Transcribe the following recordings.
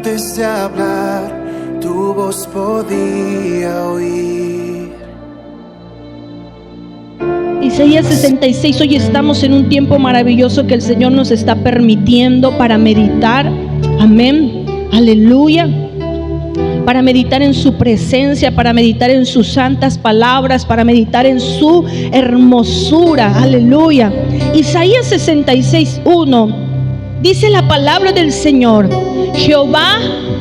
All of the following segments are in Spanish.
antes de hablar, tu voz podía oír. Isaías 66, hoy estamos en un tiempo maravilloso que el Señor nos está permitiendo para meditar. Amén, aleluya. Para meditar en su presencia, para meditar en sus santas palabras, para meditar en su hermosura, aleluya. Isaías 66, 1, dice la palabra del Señor: Jehová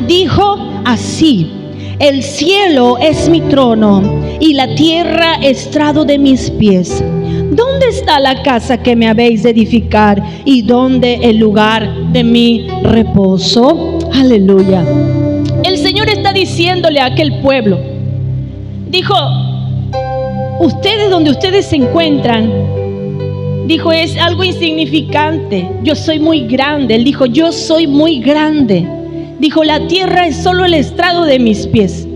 dijo así: el cielo es mi trono y la tierra estrado de mis pies. ¿Dónde está la casa que me habéis de edificar? ¿Y dónde el lugar de mi reposo? Aleluya. El Señor está diciéndole a aquel pueblo, dijo, ustedes donde ustedes se encuentran, dijo, es algo insignificante, yo soy muy grande. Él dijo, yo soy muy grande. Dijo, la tierra es solo el estrado de mis pies.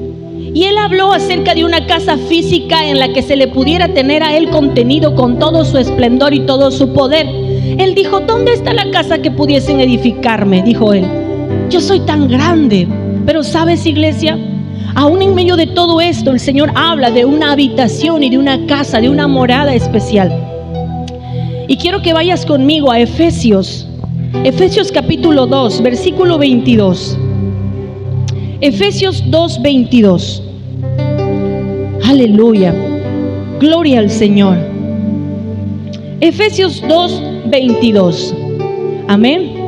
Y él habló acerca de una casa física en la que se le pudiera tener a él contenido con todo su esplendor y todo su poder. Él dijo, ¿dónde está la casa que pudiesen edificarme? Dijo él, yo soy tan grande. Pero ¿sabes, iglesia? Aún en medio de todo esto, el Señor habla de una habitación y de una casa, de una morada especial. Y quiero que vayas conmigo a Efesios capítulo 2, versículo 22. Efesios 2, 22. Aleluya. Gloria al Señor. Efesios 2, 22. Amén.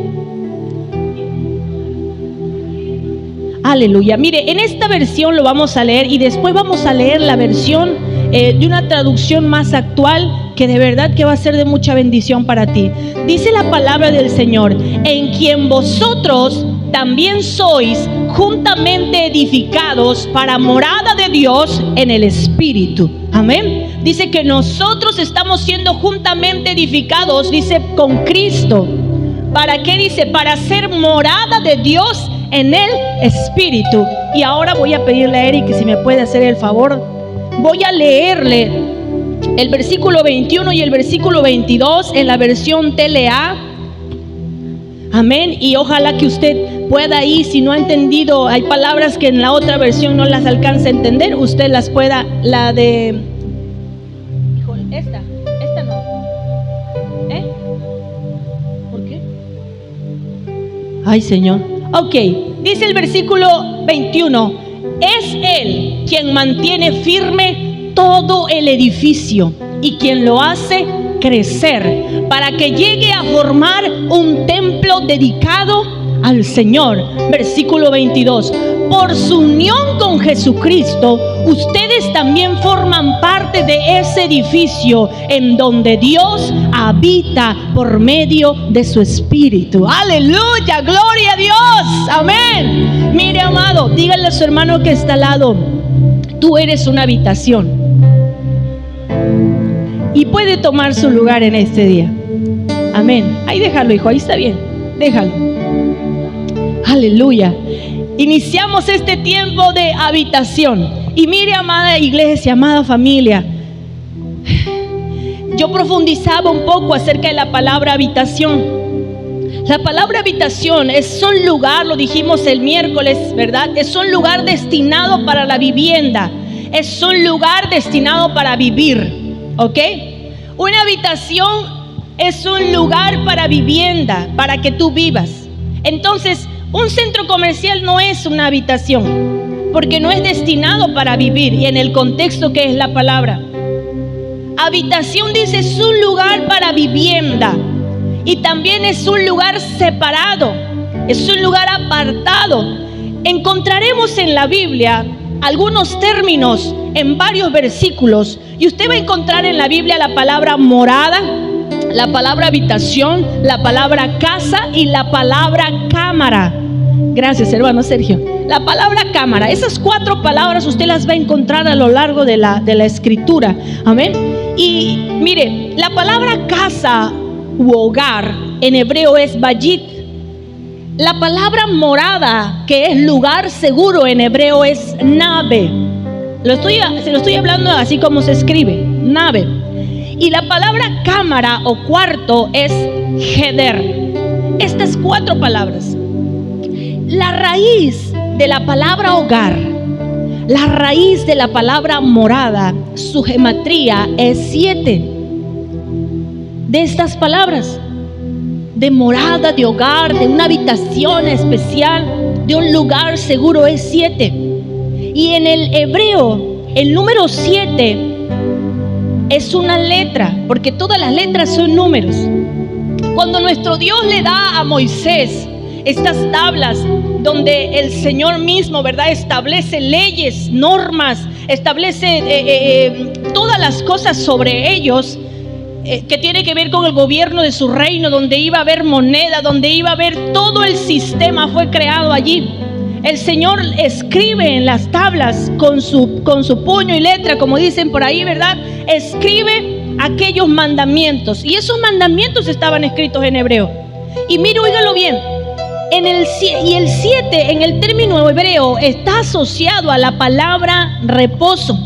Aleluya. Mire, en esta versión lo vamos a leer y después vamos a leer la versión de una traducción más actual que de verdad que va a ser de mucha bendición para ti. Dice la palabra del Señor: en quien vosotros también sois juntamente edificados para morada de Dios en el Espíritu. Amén. Dice que nosotros estamos siendo juntamente edificados, dice, con Cristo. ¿Para qué? Dice, para ser morada de Dios en el Espíritu. Y ahora voy a pedirle a Eric que si me puede hacer el favor, voy a leerle el versículo 21 y el versículo 22 en la versión TLA. Amén. Y ojalá que usted pueda ahí, si no ha entendido, hay palabras que en la otra versión no las alcanza a entender, usted las pueda, la de, híjole, esta no. ¿Por qué? Ay, Señor. Ok, dice el versículo 21, es Él quien mantiene firme todo el edificio y quien lo hace crecer para que llegue a formar un templo dedicado al Señor. Versículo 22, por su unión con Jesucristo, ustedes también forman parte de ese edificio en donde Dios habita por medio de su Espíritu. Aleluya, gloria a Dios, amén. Mire, amado, dígale a su hermano que está al lado, tú eres una habitación y puede tomar su lugar en este día. Amén. Ahí déjalo, hijo, ahí está bien, déjalo. Aleluya. Iniciamos este tiempo de habitación. Y mire, amada iglesia, amada familia, yo profundizaba un poco acerca de la palabra habitación. La palabra habitación es un lugar, lo dijimos el miércoles, ¿verdad? Es un lugar destinado para la vivienda. Es un lugar destinado para vivir, ¿ok? Una habitación es un lugar para vivienda, para que tú vivas. Entonces, un centro comercial no es una habitación, porque no es destinado para vivir, y en el contexto que es la palabra. Habitación, dice, es un lugar para vivienda, y también es un lugar separado, es un lugar apartado. Encontraremos en la Biblia algunos términos en varios versículos, y usted va a encontrar en la Biblia la palabra morada, la palabra habitación, la palabra casa y la palabra cámara. Gracias, hermano Sergio. La palabra cámara, esas 4 palabras usted las va a encontrar a lo largo de la escritura. Amén. Y mire, la palabra casa u hogar en hebreo es bayit. La palabra morada, que es lugar seguro en hebreo, es nave. Se lo estoy hablando así como se escribe, nave. Y la palabra cámara o cuarto es heder. Estas 4 palabras. La raíz de la palabra hogar, la raíz de la palabra morada, su gematría es 7. De estas palabras, de morada, de hogar, de una habitación especial, de un lugar seguro, es 7. Y en el hebreo, el número 7 es una letra, porque todas las letras son números. Cuando nuestro Dios le da a Moisés estas tablas donde el Señor mismo, ¿verdad?, establece leyes, normas, establece todas las cosas sobre ellos, que tiene que ver con el gobierno de su reino, donde iba a haber moneda, donde iba a haber todo el sistema, fue creado allí. El Señor escribe en las tablas con su puño y letra, como dicen por ahí, ¿verdad? Escribe aquellos mandamientos, y esos mandamientos estaban escritos en hebreo. Y mire, óigalo bien, el 7 en el término hebreo está asociado a la palabra reposo.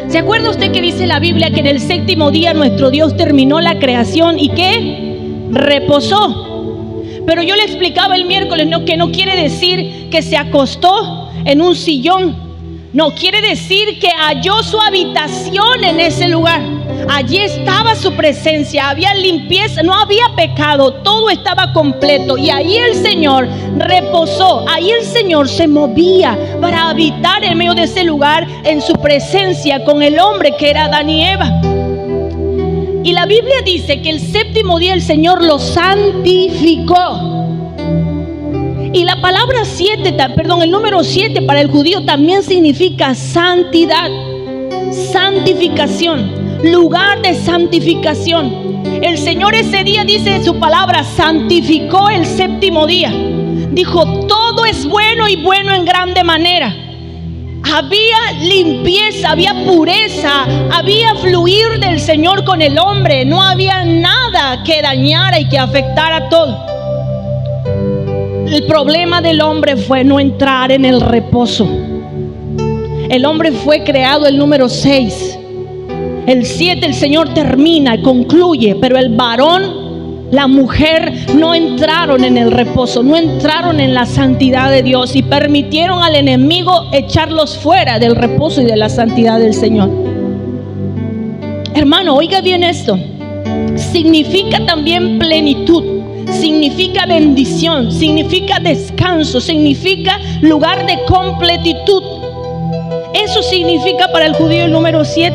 ¿Se acuerda usted que dice la Biblia que en el 7º día nuestro Dios terminó la creación y que reposó? Pero yo le explicaba el miércoles, que no quiere decir que se acostó en un sillón. No, quiere decir que halló su habitación en ese lugar. Allí estaba su presencia, había limpieza, no había pecado, todo estaba completo. Y ahí el Señor reposó, ahí el Señor se movía para habitar en medio de ese lugar, en su presencia con el hombre que era Adán y Eva. Y la Biblia dice que el 7º día el Señor lo santificó. Y la palabra el número 7 para el judío también significa santidad, santificación, lugar de santificación. El Señor ese día, dice en su palabra, santificó el 7º día. Dijo, todo es bueno y bueno en grande manera. Había limpieza, había pureza, había fluir del Señor con el hombre. No había nada que dañara y que afectara todo. El problema del hombre fue no entrar en el reposo. El hombre fue creado el número 6. El 7 el Señor termina, concluye, pero el varón, la mujer no entraron en el reposo, no entraron en la santidad de Dios y permitieron al enemigo echarlos fuera del reposo y de la santidad del Señor. Hermano, oiga bien esto. Significa también plenitud, significa bendición, significa descanso, significa lugar de completitud. Eso significa para el judío el número 7.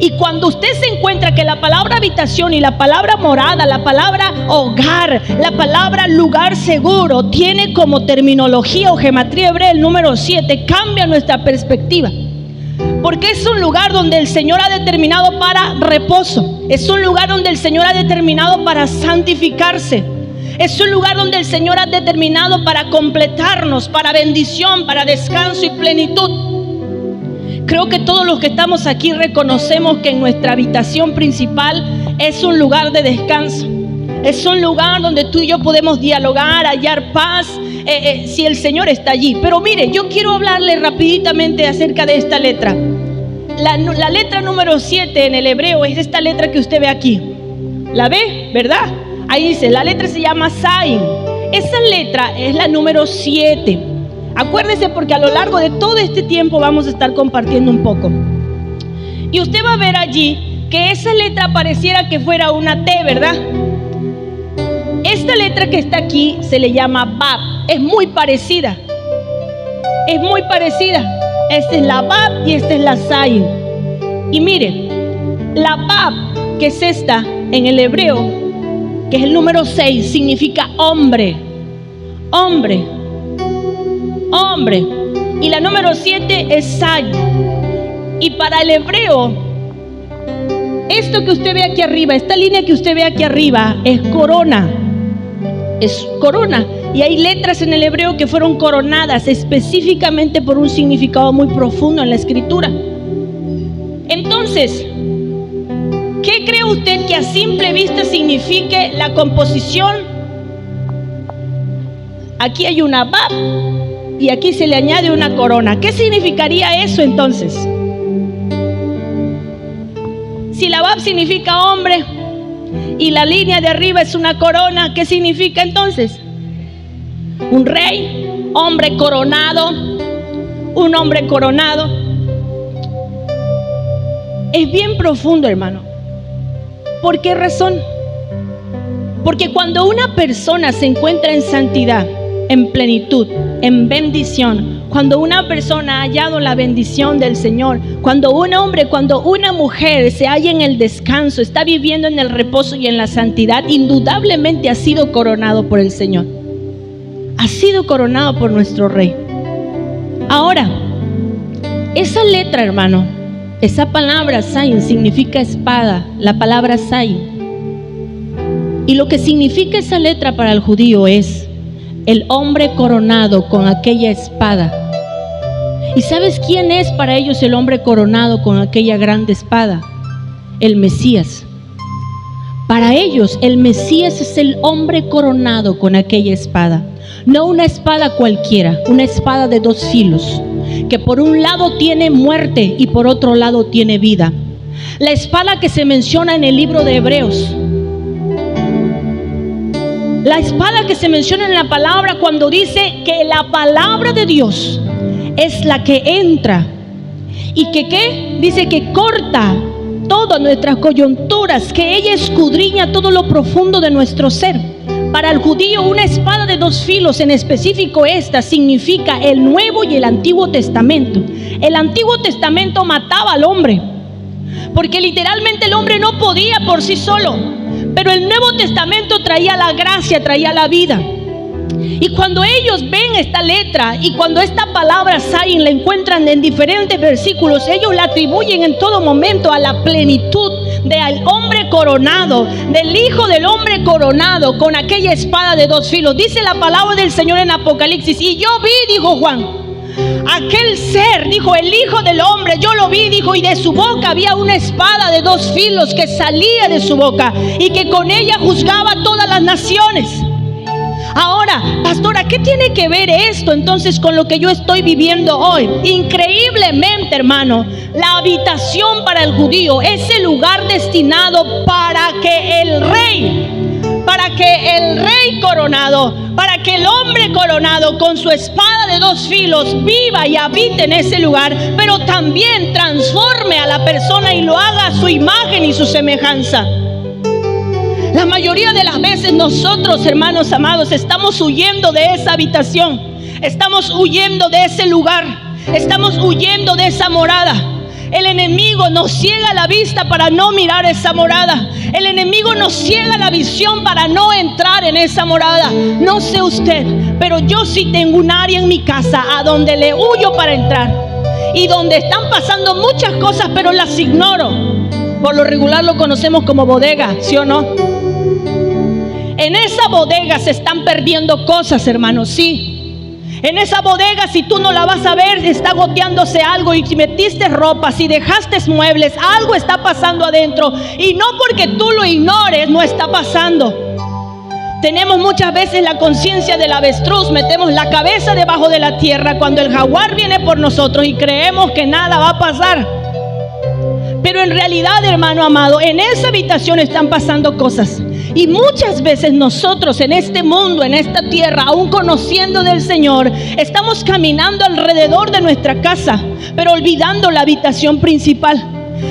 Y cuando usted se encuentra que la palabra habitación y la palabra morada, la palabra hogar, la palabra lugar seguro tiene como terminología o gematría hebrea el número 7, cambia nuestra perspectiva. Porque es un lugar donde el Señor ha determinado para reposo. Es un lugar donde el Señor ha determinado para santificarse. Es un lugar donde el Señor ha determinado para completarnos, para bendición, para descanso y plenitud. Creo que todos los que estamos aquí reconocemos que en nuestra habitación principal es un lugar de descanso. Es un lugar donde tú y yo podemos dialogar, hallar paz, si el Señor está allí. Pero mire, yo quiero hablarle rapiditamente acerca de esta letra. La letra número 7 en el hebreo es esta letra que usted ve aquí. ¿La ve? ¿Verdad? Ahí dice, la letra se llama Zayin. Esa letra es la número 7. Acuérdese, porque a lo largo de todo este tiempo vamos a estar compartiendo un poco. Y usted va a ver allí que esa letra pareciera que fuera una T, ¿verdad? Esta letra que está aquí se le llama Bab. Es muy parecida. Es muy parecida. Esta es la Bab y esta es la Zayin. Y mire, la Bab, que es esta en el hebreo, que es el número 6, significa hombre. Hombre. Hombre. Y la número 7 es Zayin. Y para el hebreo, esto que usted ve aquí arriba, esta línea que usted ve aquí arriba, es corona. Es corona. Y hay letras en el hebreo que fueron coronadas específicamente por un significado muy profundo en la escritura. Entonces, ¿qué cree usted que a simple vista signifique la composición? Aquí hay una Bab y aquí se le añade una corona. ¿Qué significaría eso entonces? Si la Bab significa hombre y la línea de arriba es una corona, ¿qué significa entonces? Un rey, hombre coronado, un hombre coronado. Es bien profundo, hermano. ¿Por qué razón? Porque cuando una persona se encuentra en santidad, en plenitud, en bendición, cuando una persona ha hallado la bendición del Señor, cuando un hombre, cuando una mujer se halla en el descanso, está viviendo en el reposo y en la santidad, indudablemente ha sido coronado por el Señor. Ha sido coronado por nuestro Rey. Ahora, esa letra, hermano, esa palabra Zain significa espada, la palabra Zain. Y lo que significa esa letra para el judío es el hombre coronado con aquella espada. ¿Y sabes quién es para ellos el hombre coronado con aquella grande espada? El Mesías. Para ellos el Mesías es el hombre coronado con aquella espada. No una espada cualquiera, una espada de dos filos, que por un lado tiene muerte y por otro lado tiene vida. La espada que se menciona en el libro de Hebreos, la espada que se menciona en la palabra cuando dice que la palabra de Dios es la que entra y que ¿qué? Dice que corta todas nuestras coyunturas, que ella escudriña todo lo profundo de nuestro ser. Para el judío, una espada de dos filos, en específico esta, significa el Nuevo y el Antiguo Testamento. El Antiguo Testamento mataba al hombre, porque literalmente el hombre no podía por sí solo. Pero el Nuevo Testamento traía la gracia, traía la vida. Y cuando ellos ven esta letra y cuando esta palabra Zain la encuentran en diferentes versículos, ellos la atribuyen en todo momento a la plenitud del hombre coronado, del Hijo del hombre coronado con aquella espada de dos filos. Dice la palabra del Señor en Apocalipsis: y yo vi, dijo Juan, aquel ser, dijo, el Hijo del hombre, yo lo vi, dijo, y de su boca había una espada de dos filos que salía de su boca y que con ella juzgaba todas las naciones. Ahora, pastora, ¿qué tiene que ver esto entonces con lo que yo estoy viviendo hoy? Increíblemente, hermano, la habitación para el judío es el lugar destinado para que el rey coronado, para que el hombre coronado con su espada de dos filos viva y habite en ese lugar, pero también transforme a la persona y lo haga a su imagen y su semejanza. La mayoría de las veces nosotros, hermanos amados, estamos huyendo de esa habitación, estamos huyendo de ese lugar, estamos huyendo de esa morada. El enemigo nos ciega la vista para no mirar esa morada. El enemigo nos ciega la visión para no entrar en esa morada. No sé usted, pero yo sí tengo un área en mi casa a donde le huyo para entrar, y donde están pasando muchas cosas, pero las ignoro. Por lo regular lo conocemos como bodega, ¿sí o no? En esa bodega se están perdiendo cosas, hermanos, sí. En esa bodega, si tú no la vas a ver, está goteándose algo. Y si metiste ropa, si dejaste muebles, algo está pasando adentro. Y no porque tú lo ignores, no está pasando. Tenemos muchas veces la conciencia del avestruz, metemos la cabeza debajo de la tierra cuando el jaguar viene por nosotros y creemos que nada va a pasar. Pero en realidad, hermano amado, en esa habitación están pasando cosas. Y muchas veces nosotros en este mundo, en esta tierra, aún conociendo del Señor, estamos caminando alrededor de nuestra casa, pero olvidando la habitación principal,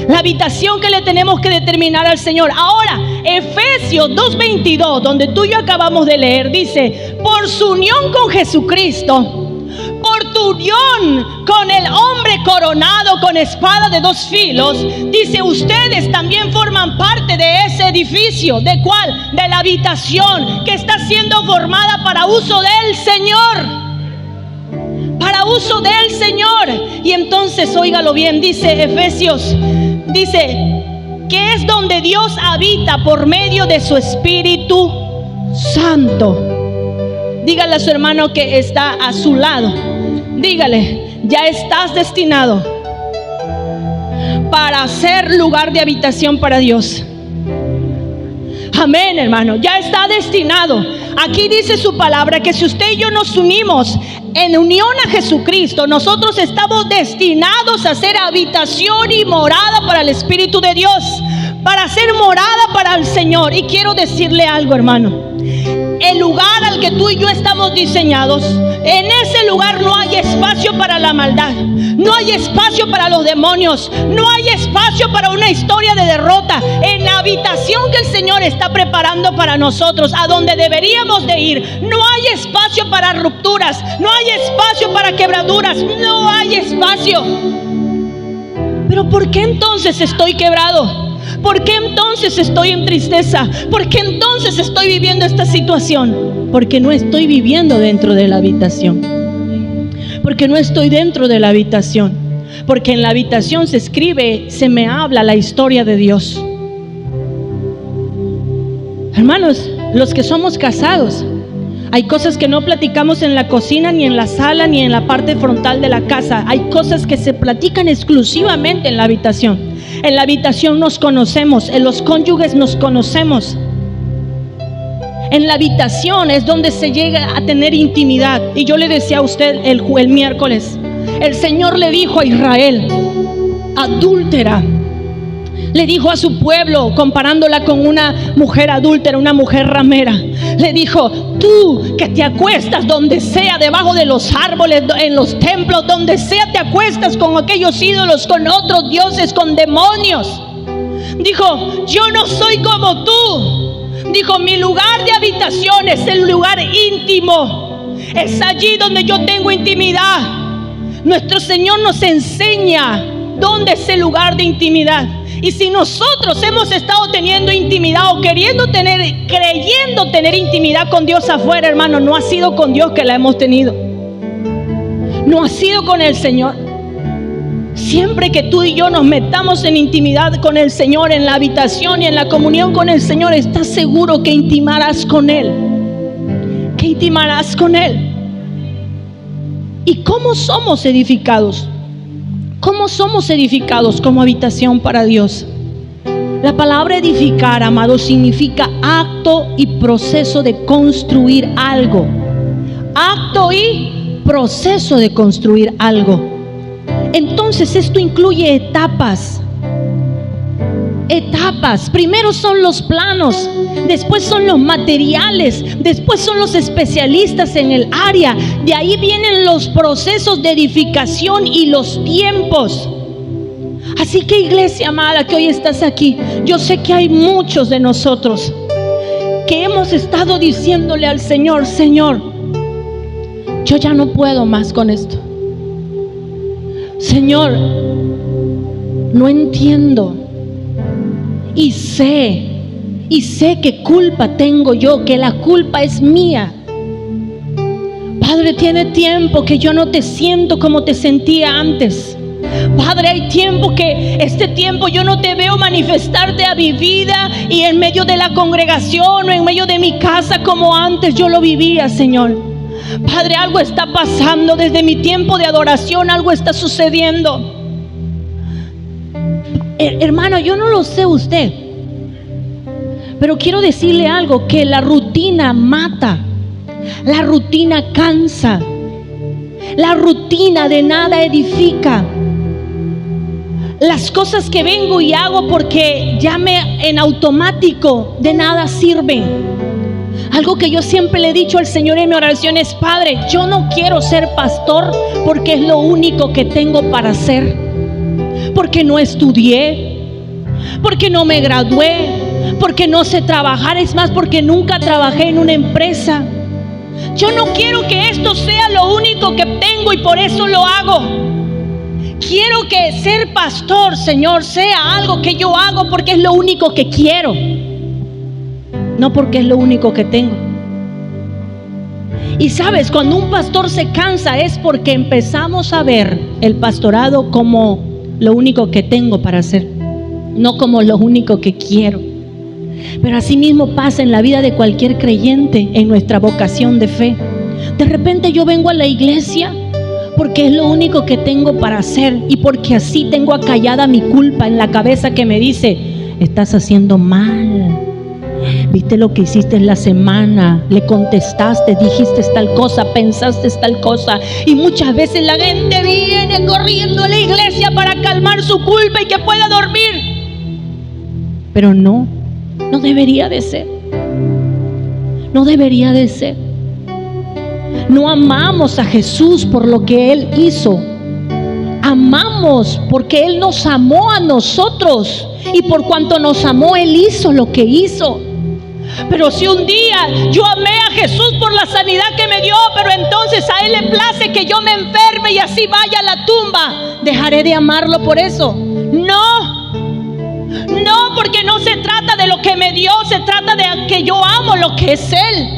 la habitación que le tenemos que determinar al Señor. Ahora, Efesios 2:22, donde tú y yo acabamos de leer, dice: por su unión con Jesucristo, por tu unión con el hombre coronado con espada de dos filos, dice, ustedes también forman parte de ese edificio. ¿De cuál? De la habitación que está siendo formada para uso del Señor. Para uso del Señor. Y entonces, óigalo bien, dice Efesios, dice que es donde Dios habita por medio de su Espíritu Santo. Dígale a su hermano que está a su lado, dígale, ya estás destinado para ser lugar de habitación para Dios. Amén, hermano, ya está destinado. Aquí dice su palabra que si usted y yo nos unimos en unión a Jesucristo, nosotros estamos destinados a ser habitación y morada para el Espíritu de Dios, para ser morada para el Señor. Y quiero decirle algo, hermano, el lugar al que tú y yo estamos diseñados, en ese lugar no hay espacio para la maldad, no hay espacio para los demonios, no hay espacio para una historia de derrota. En la habitación que el Señor está preparando para nosotros, a donde deberíamos de ir, no hay espacio para rupturas, no hay espacio para quebraduras, no hay espacio. Pero ¿por qué entonces estoy quebrado? ¿Por qué entonces estoy en tristeza? ¿Por qué entonces estoy viviendo esta situación? Porque no estoy viviendo dentro de la habitación. Porque no estoy dentro de la habitación. Porque en la habitación se escribe, se me habla la historia de Dios. Hermanos, los que somos casados, hay cosas que no platicamos en la cocina, ni en la sala, ni en la parte frontal de la casa. Hay cosas que se platican exclusivamente en la habitación. En la habitación nos conocemos, en los cónyuges nos conocemos. En la habitación es donde se llega a tener intimidad. Y yo le decía a usted el miércoles, el Señor le dijo a Israel, adúltera. Le dijo a su pueblo, comparándola con una mujer adúltera, una mujer ramera. Le dijo, tú que te acuestas donde sea, debajo de los árboles, en los templos, donde sea te acuestas con aquellos ídolos, con otros dioses, con demonios. Dijo, yo no soy como tú. Dijo, mi lugar de habitación es el lugar íntimo. Es allí donde yo tengo intimidad. Nuestro Señor nos enseña dónde es el lugar de intimidad. Y si nosotros hemos estado teniendo intimidad o creyendo tener intimidad con Dios afuera, hermano, no ha sido con Dios que la hemos tenido. No ha sido con el Señor. Siempre que tú y yo nos metamos en intimidad con el Señor, en la habitación y en la comunión con el Señor, estás seguro que intimarás con Él. Que intimarás con Él. ¿Y cómo somos edificados? ¿Cómo somos edificados como habitación para Dios? La palabra edificar, amados, significa acto y proceso de construir algo. Acto y proceso de construir algo. Entonces esto incluye etapas. Etapas. Primero son los planos, después son los materiales, después son los especialistas en el área. De ahí vienen los procesos de edificación y los tiempos. Así que, iglesia amada, que hoy estás aquí, yo sé que hay muchos de nosotros que hemos estado diciéndole al Señor, Señor, yo ya no puedo más con esto. Señor, no entiendo. Y sé qué culpa tengo yo, que la culpa es mía. Padre, tiene tiempo que yo no te siento como te sentía antes. Padre, hay tiempo que este tiempo yo no te veo manifestarte a mi vida y en medio de la congregación o en medio de mi casa como antes yo lo vivía, Señor. Padre, algo está pasando desde mi tiempo de adoración, algo está sucediendo. Hermano, yo no lo sé usted, pero quiero decirle algo, que la rutina mata, la rutina cansa, la rutina de nada edifica. Las cosas que vengo y hago porque ya en automático de nada sirven. Algo que yo siempre le he dicho al Señor en mi oración es, Padre, yo no quiero ser pastor porque es lo único que tengo para hacer. Porque no estudié, porque no me gradué, porque no sé trabajar, es más, porque nunca trabajé en una empresa. Yo no quiero que esto sea lo único que tengo y por eso lo hago. Quiero que ser pastor, Señor, sea algo que yo hago porque es lo único que quiero, no porque es lo único que tengo. Y sabes, cuando un pastor se cansa es porque empezamos a ver el pastorado como lo único que tengo para hacer, no como lo único que quiero. Pero así mismo pasa en la vida de cualquier creyente, en nuestra vocación de fe. De repente yo vengo a la iglesia porque es lo único que tengo para hacer y porque así tengo acallada mi culpa en la cabeza que me dice, estás haciendo mal. ¿Viste lo que hiciste en la semana? Le contestaste, dijiste tal cosa, pensaste tal cosa. Y muchas veces la gente viene corriendo a la iglesia para calmar su culpa y que pueda dormir. Pero no debería de ser. No debería de ser. no amamos a Jesús por lo que Él hizo. Amamos porque Él nos amó a nosotros, y por cuanto nos amó, Él hizo lo que hizo. Pero si un día yo amé a Jesús por la sanidad que me dio, pero entonces a Él le place que yo me enferme y así vaya a la tumba, ¿dejaré de amarlo por eso? No, porque no se trata de lo que me dio, se trata de que yo amo lo que es Él.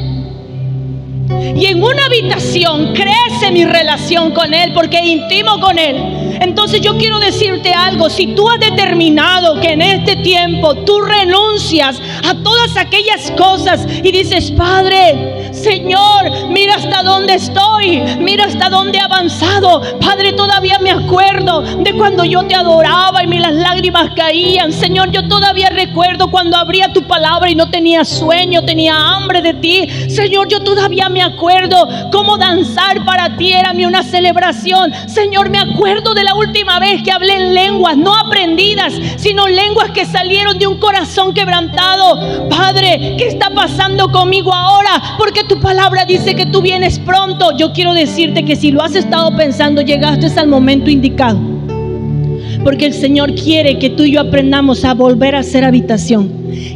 Y en una habitación crece mi relación con Él, porque intimo con Él. Entonces yo quiero decirte algo: si tú has determinado que en este tiempo tú renuncias a todas aquellas cosas y dices: Padre, Señor, mira hasta dónde estoy, mira hasta dónde he avanzado. Padre, todavía me acuerdo de cuando yo te adoraba y las lágrimas caían. Señor, yo todavía recuerdo cuando abría tu palabra y no tenía sueño, tenía hambre de ti. Señor, yo todavía me acuerdo cómo danzar para ti era una celebración. Señor, me acuerdo de la última vez que hablé en lenguas, no aprendidas, sino lenguas que salieron de un corazón quebrantado. Padre, ¿qué está pasando conmigo ahora? Porque tu palabra dice que tú vienes pronto. Yo quiero decirte que si lo has estado pensando, llegaste al momento indicado, porque el Señor quiere que tú y yo aprendamos a volver a hacer habitación,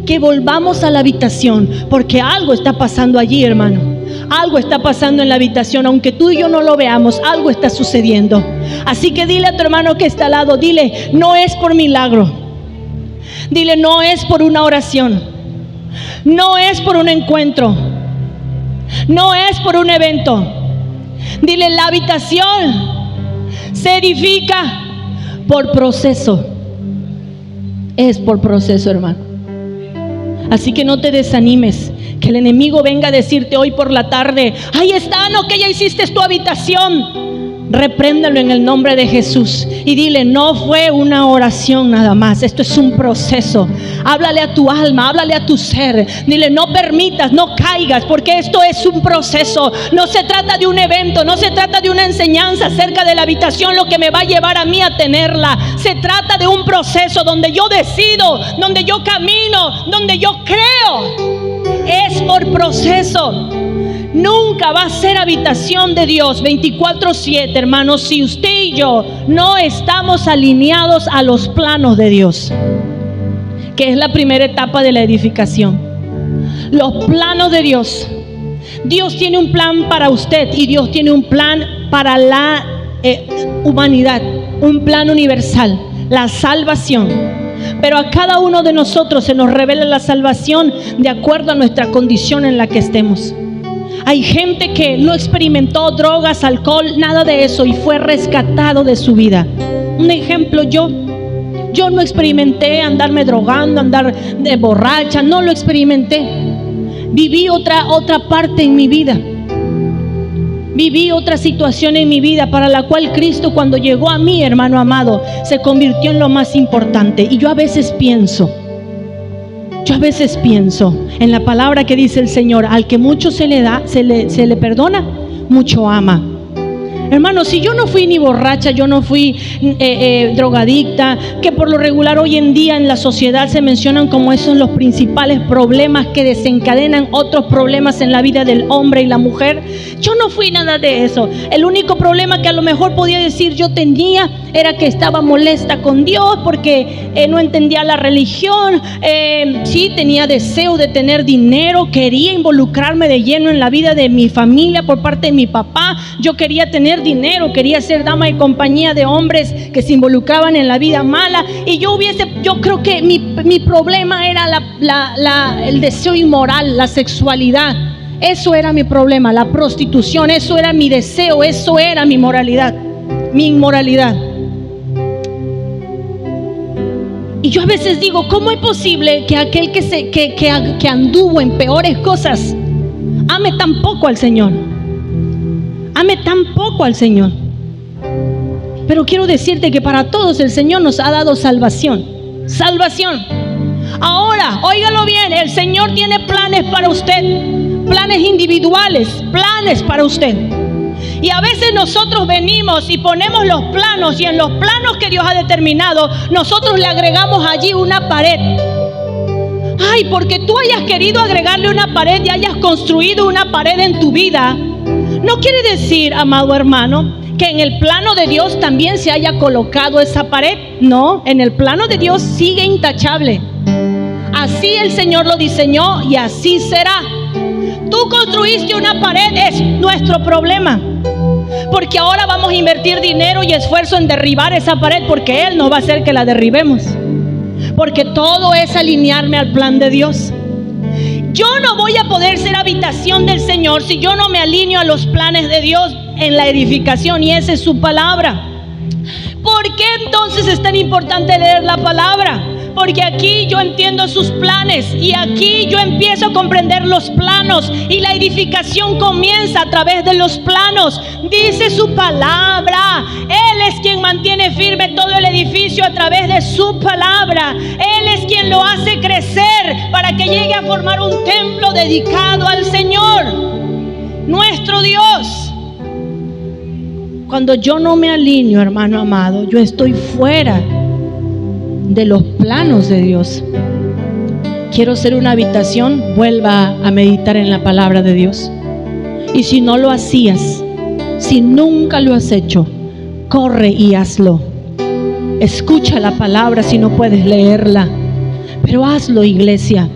que volvamos a la habitación, porque algo está pasando allí, hermano. Algo está pasando en la habitación, aunque tú y yo no lo veamos, algo está sucediendo. Así que dile a tu hermano que está al lado, dile: no es por milagro. Dile: no es por una oración. No es por un encuentro. No es por un evento. Dile: la habitación se edifica por proceso. Es por proceso, hermano. Así que no te desanimes, que el enemigo venga a decirte hoy por la tarde: ahí está, no, que ya hiciste tu habitación. Repréndalo en el nombre de Jesús y dile: no fue una oración nada más, esto es un proceso. Háblale a tu alma, háblale a tu ser. Dile: no permitas, no caigas, porque esto es un proceso. No se trata de un evento, no se trata de una enseñanza acerca de la habitación, lo que me va a llevar a mí a tenerla. Se trata de un proceso donde yo decido, donde yo camino, donde yo creo. Es por proceso. Nunca va a ser habitación de Dios 24/7, hermanos, si usted y yo no estamos alineados a los planos de Dios, que es la primera etapa de la edificación. Los planos de Dios. Dios tiene un plan para usted y Dios tiene un plan para la humanidad, un plan universal, la salvación. Pero a cada uno de nosotros se nos revela la salvación de acuerdo a nuestra condición en la que estemos. Hay gente que no experimentó drogas, alcohol, nada de eso, y fue rescatado de su vida. Un ejemplo, yo no experimenté andarme drogando, andar de borracha, no lo experimenté. Viví otra parte en mi vida. Viví otra situación en mi vida para la cual Cristo, cuando llegó a mí, hermano amado, se convirtió en lo más importante. Y yo a veces pienso en la palabra que dice el Señor: al que mucho se le da, se le perdona, mucho ama. Hermano, si yo no fui ni borracha, yo no fui drogadicta, que por lo regular hoy en día en la sociedad se mencionan como esos los principales problemas que desencadenan otros problemas en la vida del hombre y la mujer. Yo no fui nada de eso. El único problema que a lo mejor podía decir yo tenía era que estaba molesta con Dios porque no entendía la religión. Sí, tenía deseo de tener dinero, quería involucrarme de lleno en la vida de mi familia por parte de mi papá. Yo quería tener dinero, quería ser dama y compañía de hombres que se involucraban en la vida mala. Y yo creo que mi problema era el deseo inmoral, la sexualidad. Eso era mi problema, la prostitución. Eso era mi deseo, eso era mi moralidad, mi inmoralidad. Y yo a veces digo: ¿cómo es posible que aquel que anduvo en peores cosas ame tan poco al Señor? Ame tan poco al Señor. Pero quiero decirte que para todos el Señor nos ha dado salvación. Salvación. Ahora, óigalo bien, el Señor tiene planes para usted. Planes individuales, planes para usted. Y a veces nosotros venimos y ponemos los planos, y en los planos que Dios ha determinado, nosotros le agregamos allí una pared. Ay, porque tú hayas querido agregarle una pared y hayas construido una pared en tu vida, No quiere decir, amado hermano, que en el plano de Dios también se haya colocado esa pared. No, en el plano de Dios sigue intachable. Así el Señor lo diseñó y así será. Tú construiste una pared, es nuestro problema, porque ahora vamos a invertir dinero y esfuerzo en derribar esa pared, porque Él no va a hacer que la derribemos, porque todo es alinearme al plan de Dios. Yo no voy a poder ser habitación del Señor si yo no me alineo a los planes de Dios en la edificación, y esa es su palabra. ¿Por qué entonces es tan importante leer la palabra? Porque aquí yo entiendo sus planes y aquí yo empiezo a comprender los planos, y la edificación comienza a través de los planos. Dice su palabra, Él es quien mantiene firme todo el edificio a través de su palabra. Él es quien lo hace crecer para que llegue a formar un templo dedicado al Señor, nuestro Dios. Cuando yo no me alineo, hermano amado, yo estoy fuera de los planos de Dios. Quiero ser una habitación, vuelva a meditar en la palabra de Dios. Y si no lo hacías, si nunca lo has hecho, corre y hazlo. Escucha la palabra si no puedes leerla, pero hazlo, iglesia.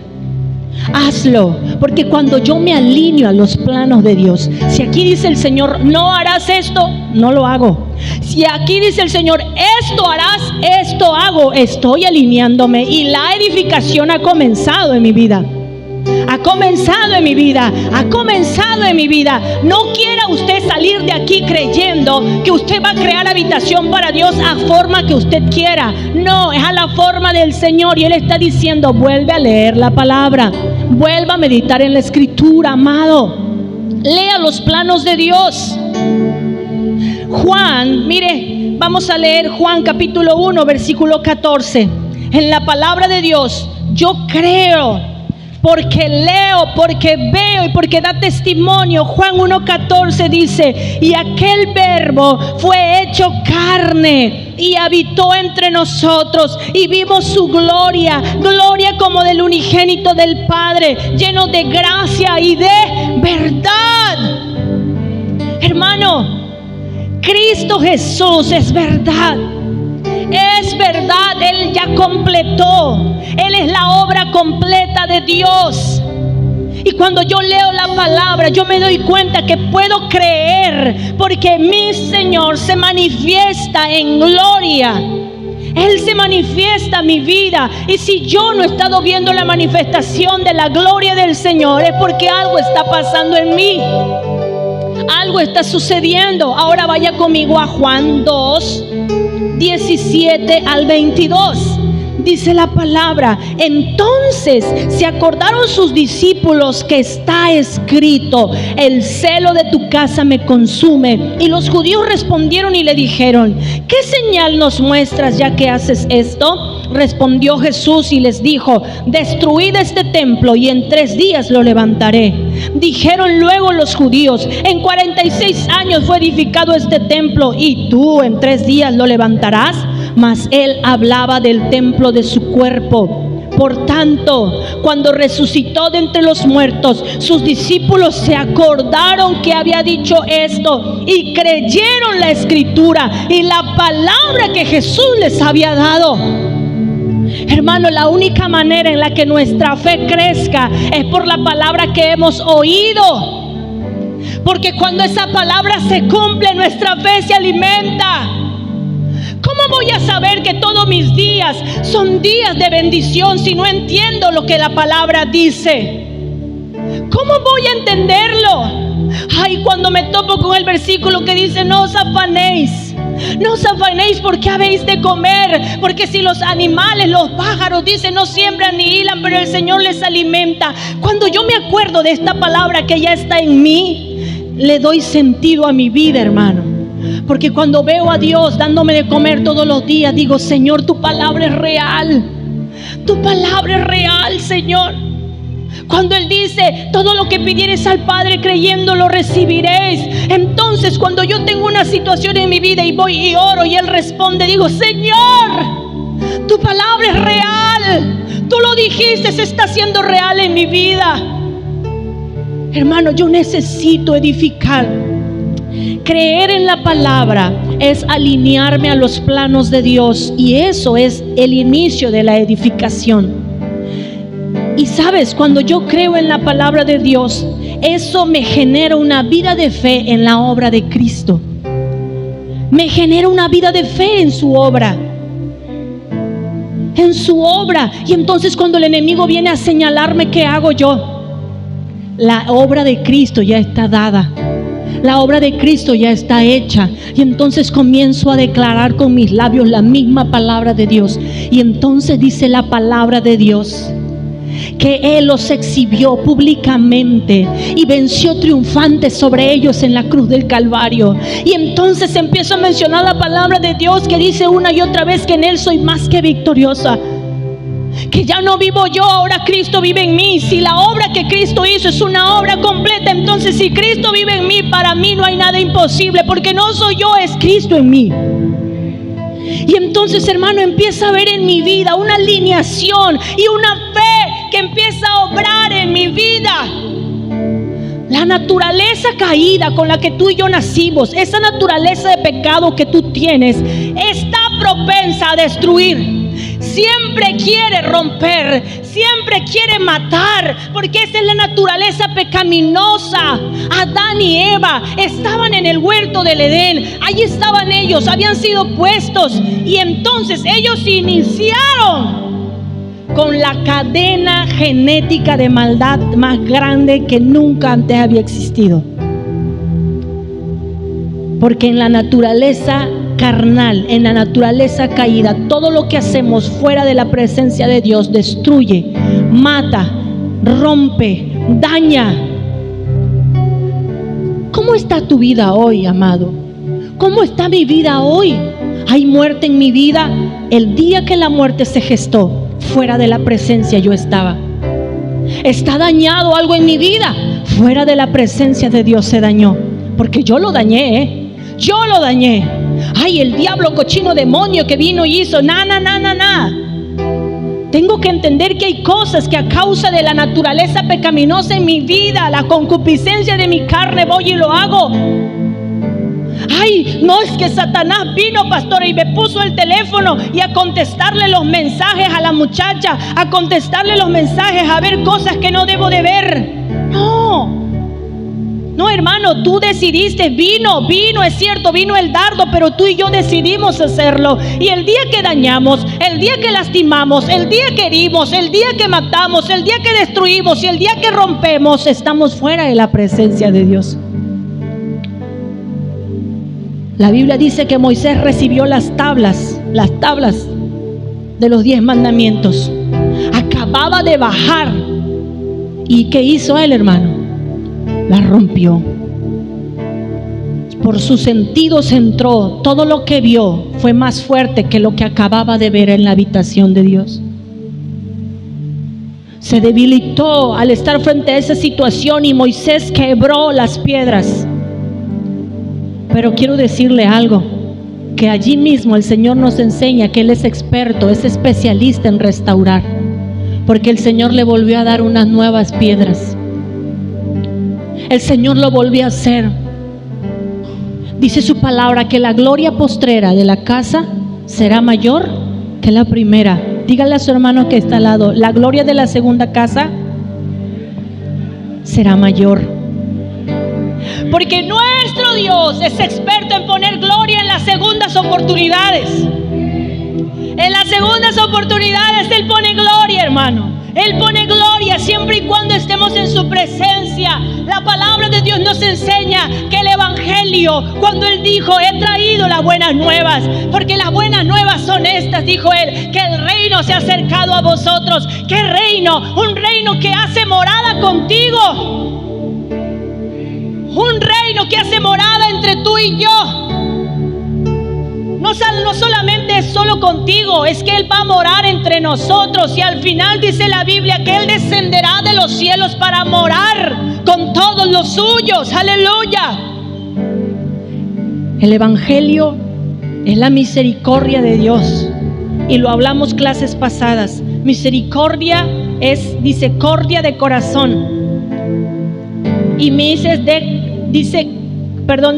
Hazlo, porque cuando yo me alineo a los planos de Dios, si aquí dice el Señor, no harás esto, no lo hago. Si aquí dice el Señor, esto harás, esto hago. Estoy alineándome, y la edificación ha comenzado en mi vida. Ha comenzado en mi vida, ha comenzado en mi vida. No quiera usted salir de aquí creyendo que usted va a crear habitación para Dios a forma que usted quiera. No, es a la forma del Señor, y Él está diciendo, vuelve a leer la palabra, vuelva a meditar en la Escritura, amado. Lea los planos de Dios. Juan, mire, vamos a leer Juan capítulo 1, versículo 14. En la palabra de Dios, yo creo porque leo, porque veo y porque da testimonio. Juan 1:14 dice, y aquel verbo fue hecho carne y habitó entre nosotros, y vimos su gloria, gloria como del unigénito del Padre, lleno de gracia y de verdad. Hermano, Cristo Jesús es verdad. Es verdad, Él ya completó. Él es la obra completa de Dios. Y cuando yo leo la palabra, yo me doy cuenta que puedo creer, porque mi Señor se manifiesta en gloria. Él se manifiesta en mi vida. Y si yo no he estado viendo la manifestación de la gloria del Señor, es porque algo está pasando en mí. Algo está sucediendo. Ahora vaya conmigo a Juan 2, 17 al 22. Dice la palabra, entonces se acordaron sus discípulos que está escrito, el celo de tu casa me consume. Y los judíos respondieron y le dijeron, ¿qué señal nos muestras ya que haces esto? Respondió Jesús y les dijo, destruid este templo y en 3 días lo levantaré. Dijeron luego los judíos, en 46 años fue edificado este templo, y tú en 3 días lo levantarás. Mas él hablaba del templo de su cuerpo. Por tanto, cuando resucitó de entre los muertos, sus discípulos se acordaron que había dicho esto y creyeron la escritura y la palabra que Jesús les había dado. Hermano, la única manera en la que nuestra fe crezca es por la palabra que hemos oído. Porque cuando esa palabra se cumple, nuestra fe se alimenta. ¿Cómo voy a saber que todos mis días son días de bendición si no entiendo lo que la palabra dice? ¿Cómo voy a entenderlo? Ay, cuando me topo con el versículo que dice, no os afanéis. No os afanéis porque habéis de comer, porque si los animales, los pájaros, dicen, no siembran ni hilan, pero el Señor les alimenta. Cuando yo me acuerdo de esta palabra que ya está en mí, le doy sentido a mi vida, hermano. Porque cuando veo a Dios dándome de comer todos los días, digo, Señor, tu palabra es real. Tu palabra es real, Señor. Cuando Él dice, todo lo que pidieres al Padre creyendo lo recibiréis. Entonces cuando yo tengo una situación en mi vida y voy y oro y Él responde, digo, Señor, tu palabra es real. Tú lo dijiste, se está haciendo real en mi vida. Hermano, yo necesito edificar Creer en la palabra es alinearme a los planos de Dios, y eso es el inicio de la edificación. Y sabes, cuando yo creo en la palabra de Dios, eso me genera una vida de fe en la obra de Cristo. Me genera una vida de fe en su obra. En su obra. Y entonces cuando el enemigo viene a señalarme, ¿qué hago yo? La obra de Cristo ya está dada. La obra de Cristo ya está hecha. Y entonces comienzo a declarar con mis labios la misma palabra de Dios. Y entonces dice la palabra de Dios que Él los exhibió públicamente y venció triunfante sobre ellos en la cruz del Calvario. Y entonces empiezo a mencionar la palabra de Dios que dice una y otra vez que en Él soy más que victoriosa, que ya no vivo yo, ahora Cristo vive en mí. Si la obra que Cristo hizo es una obra completa, entonces si Cristo vive en mí, para mí no hay nada imposible, porque no soy yo, es Cristo en mí. Y entonces, hermano, empieza a ver en mi vida una alineación y una fe que empieza a obrar en mi vida. La naturaleza caída con la que tú y yo nacimos, esa naturaleza de pecado que tú tienes, está propensa a destruir. Siempre quiere romper, siempre quiere matar, porque esa es la naturaleza pecaminosa. Adán y Eva estaban en el huerto del Edén, allí estaban ellos, habían sido puestos, y entonces ellos iniciaron con la cadena genética de maldad más grande que nunca antes había existido. Porque en la naturaleza carnal, en la naturaleza caída, todo lo que hacemos fuera de la presencia de Dios destruye, mata, rompe, daña. ¿Cómo está tu vida hoy, amado? ¿Cómo está mi vida hoy? ¿Hay muerte en mi vida? El día que la muerte se gestó, fuera de la presencia yo estaba. ¿Está dañado algo en mi vida? Fuera de la presencia de Dios se dañó, porque yo lo dañé, yo lo dañé. Ay, el diablo cochino demonio que vino y hizo Tengo que entender que hay cosas que a causa de la naturaleza pecaminosa en mi vida, la concupiscencia de mi carne, voy y lo hago. Ay, no, es que Satanás vino, pastora, y me puso el teléfono y a contestarle los mensajes a la muchacha, a contestarle los mensajes, a ver cosas que no debo de ver. No, hermano, tú decidiste, vino, es cierto, vino el dardo, pero tú y yo decidimos hacerlo. Y el día que dañamos, el día que lastimamos, el día que herimos, el día que matamos, el día que destruimos y el día que rompemos, estamos fuera de la presencia de Dios. La Biblia dice que Moisés recibió las tablas de los 10 mandamientos. Acababa de bajar. ¿Y qué hizo él, hermano? Las rompió. Por sus sentidos entró. Todo lo que vio fue más fuerte que lo que acababa de ver en la habitación de Dios. Se debilitó al estar frente a esa situación y Moisés quebró las piedras. Pero quiero decirle algo, que allí mismo el Señor nos enseña que Él es experto, es especialista en restaurar, porque el Señor le volvió a dar unas nuevas piedras. El Señor lo volvió a hacer. Dice su palabra que la gloria postrera de la casa será mayor que la primera. Dígale a su hermano que está al lado, la gloria de la segunda casa será mayor. Porque nuestro Dios es experto en poner gloria en las segundas oportunidades. En las segundas oportunidades Él pone gloria, hermano. Él pone gloria siempre y cuando estemos en su presencia. La palabra de Dios nos enseña que el evangelio, cuando Él dijo, he traído las buenas nuevas, porque las buenas nuevas son estas, dijo Él, que el reino se ha acercado a vosotros. ¿Qué reino? Un reino que hace morada contigo. Un reino que hace morada entre tú y yo. No solamente es solo contigo, es que Él va a morar entre nosotros. Y al final dice la Biblia que Él descenderá de los cielos para morar con todos los suyos. Aleluya. El evangelio es la misericordia de Dios. Y lo hablamos clases pasadas. Misericordia es misericordia de corazón. Y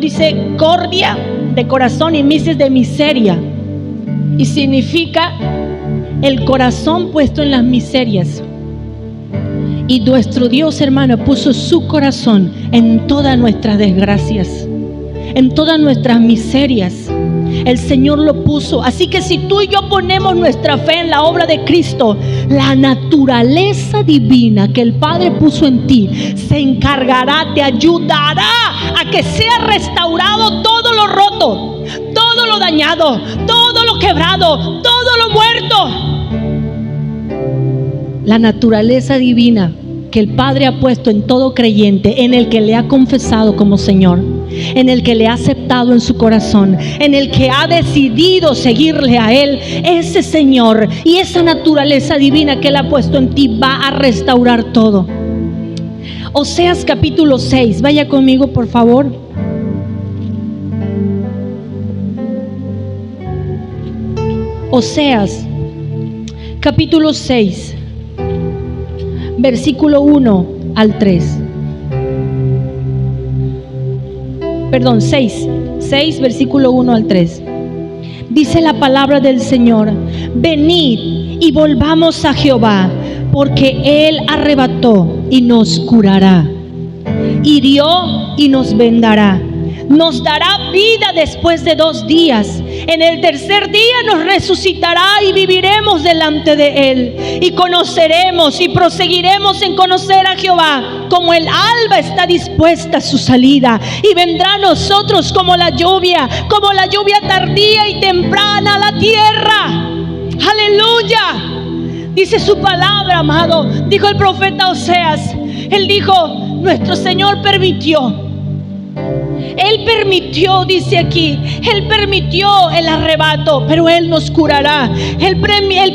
dice cordia de corazón y mises de miseria. Y significa el corazón puesto en las miserias. Y nuestro Dios, hermano, puso su corazón en todas nuestras desgracias, en todas nuestras miserias. El Señor lo puso. Así que si tú y yo ponemos nuestra fe en la obra de Cristo, la naturaleza divina que el Padre puso en ti se encargará, te ayudará a que sea restaurado todo lo roto, todo lo dañado, todo lo quebrado, todo lo muerto. La naturaleza divina que el Padre ha puesto en todo creyente, en el que le ha confesado como Señor, en el que le ha aceptado en su corazón, en el que ha decidido seguirle a Él, ese Señor y esa naturaleza divina que Él ha puesto en ti va a restaurar todo. Oseas capítulo 6, vaya conmigo por favor. Oseas capítulo 6, versículo 1 al 3. Perdón, 6, versículo 1 al 3. Dice la palabra del Señor: venid y volvamos a Jehová, porque Él arrebató y nos curará, hirió y nos vendará, nos dará vida después de 2 días. En el tercer día nos resucitará y viviremos delante de Él. Y conoceremos y proseguiremos en conocer a Jehová, como el alba está dispuesta a su salida. Y vendrá a nosotros como la lluvia tardía y temprana a la tierra. Aleluya. Dice su palabra, amado. Dijo el profeta Oseas. Él dijo: nuestro Señor permitió. Él permitió, dice aquí, Él permitió el arrebato, pero Él nos curará. Él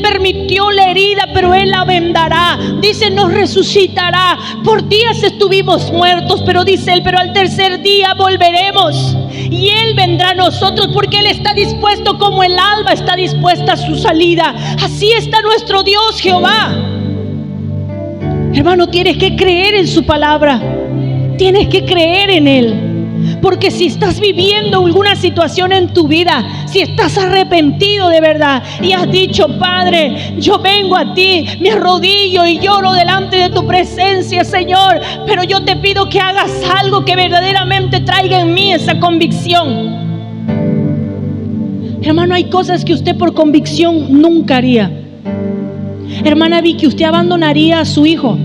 permitió la herida, pero Él la vendará. Dice, nos resucitará. Por días estuvimos muertos, pero dice Él, pero al tercer día volveremos. Y Él vendrá a nosotros, porque Él está dispuesto como el alba está dispuesta a su salida. Así está nuestro Dios Jehová. Hermano, tienes que creer en su palabra. Tienes que creer en Él. Porque si estás viviendo alguna situación en tu vida, si estás arrepentido de verdad y has dicho: Padre, yo vengo a ti, me arrodillo y lloro delante de tu presencia, Señor, pero yo te pido que hagas algo que verdaderamente traiga en mí esa convicción. Hermano, hay cosas que usted por convicción nunca haría. Hermana Vicky, usted abandonaría a su hijo.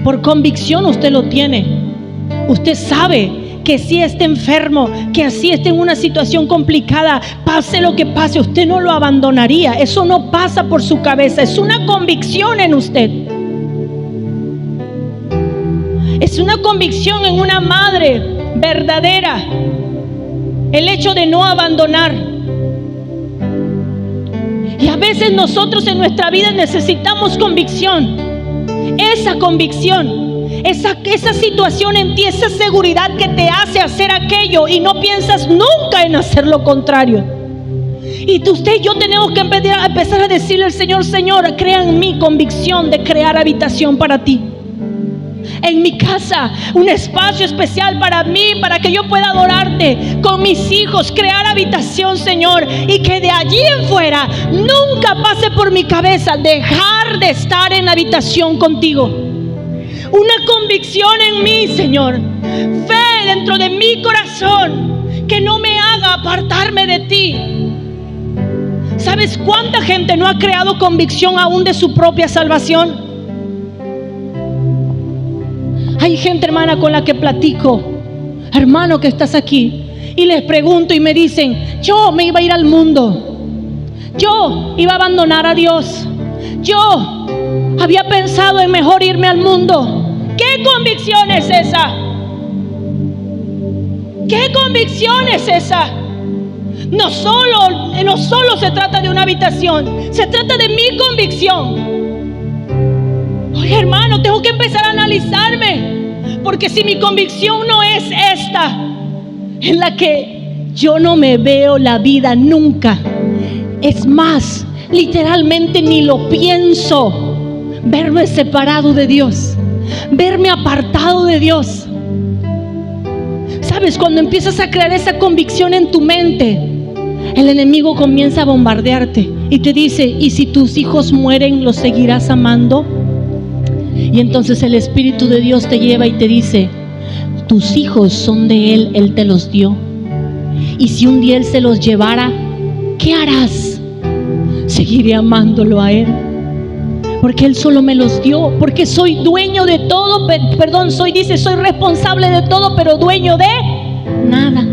Por convicción usted lo tiene. Usted sabe que si está enfermo, que así está en una situación complicada, pase lo que pase, usted no lo abandonaría. Eso no pasa por su cabeza, es una convicción en usted. Es una convicción en una madre verdadera, el hecho de no abandonar. Y a veces nosotros en nuestra vida necesitamos convicción. Esa convicción, esa situación en ti, esa seguridad que te hace hacer aquello y no piensas nunca en hacer lo contrario. Y usted y yo tenemos que empezar a decirle al Señor: Señor, crea en mí convicción de crear habitación para ti. En mi casa, un espacio especial para mí, para que yo pueda adorarte con mis hijos, crear habitación, Señor, y que de allí en fuera nunca pase por mi cabeza dejar de estar en habitación contigo. Una convicción en mí, Señor, fe dentro de mi corazón que no me haga apartarme de ti. ¿Sabes cuánta gente no ha creado convicción aún de su propia salvación? Hay gente, hermana, con la que platico, hermano, que estás aquí, y les pregunto y me dicen: yo me iba a ir al mundo, yo iba a abandonar a Dios, yo había pensado en mejor irme al mundo. ¿Qué convicción es esa? ¿Qué convicción es esa? No solo se trata de una habitación, se trata de mi convicción. Oye, hermano, tengo que empezar a analizarme, porque si mi convicción no es esta, en la que yo no me veo la vida nunca, es más, literalmente ni lo pienso, verme separado de Dios, verme apartado de Dios. sabes, cuando empiezas a crear esa convicción en tu mente, el enemigo comienza a bombardearte y te dice: ¿y si tus hijos mueren, los seguirás amando? Y entonces el Espíritu de Dios te lleva y te dice: tus hijos son de Él, Él te los dio. Y si un día Él se los llevara, ¿qué harás? Seguiré amándolo a Él, porque Él solo me los dio, porque soy dueño de todo, soy responsable de todo, pero dueño de nada.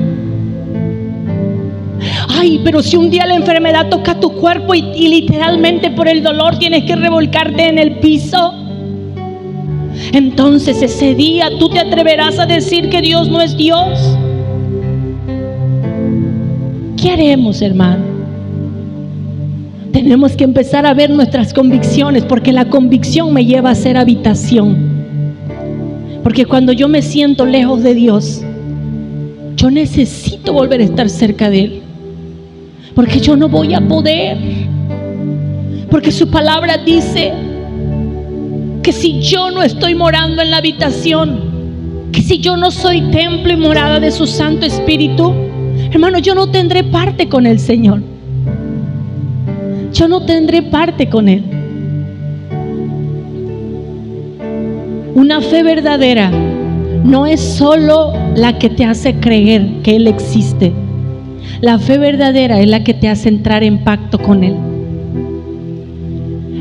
Ay, pero si un día la enfermedad toca tu cuerpo y literalmente por el dolor tienes que revolcarte en el piso, entonces ese día tú te atreverás a decir que Dios no es Dios. ¿Qué haremos, hermano? Tenemos que empezar a ver nuestras convicciones, porque la convicción me lleva a ser habitación. Porque cuando yo me siento lejos de Dios, yo necesito volver a estar cerca de Él, porque yo no voy a poder, porque su palabra dice que si yo no estoy morando en la habitación, que si yo no soy templo y morada de su Santo Espíritu, hermano, yo no tendré parte con el Señor. Yo no tendré parte con Él. Una fe verdadera no es solo la que te hace creer que Él existe. La fe verdadera es la que te hace entrar en pacto con Él.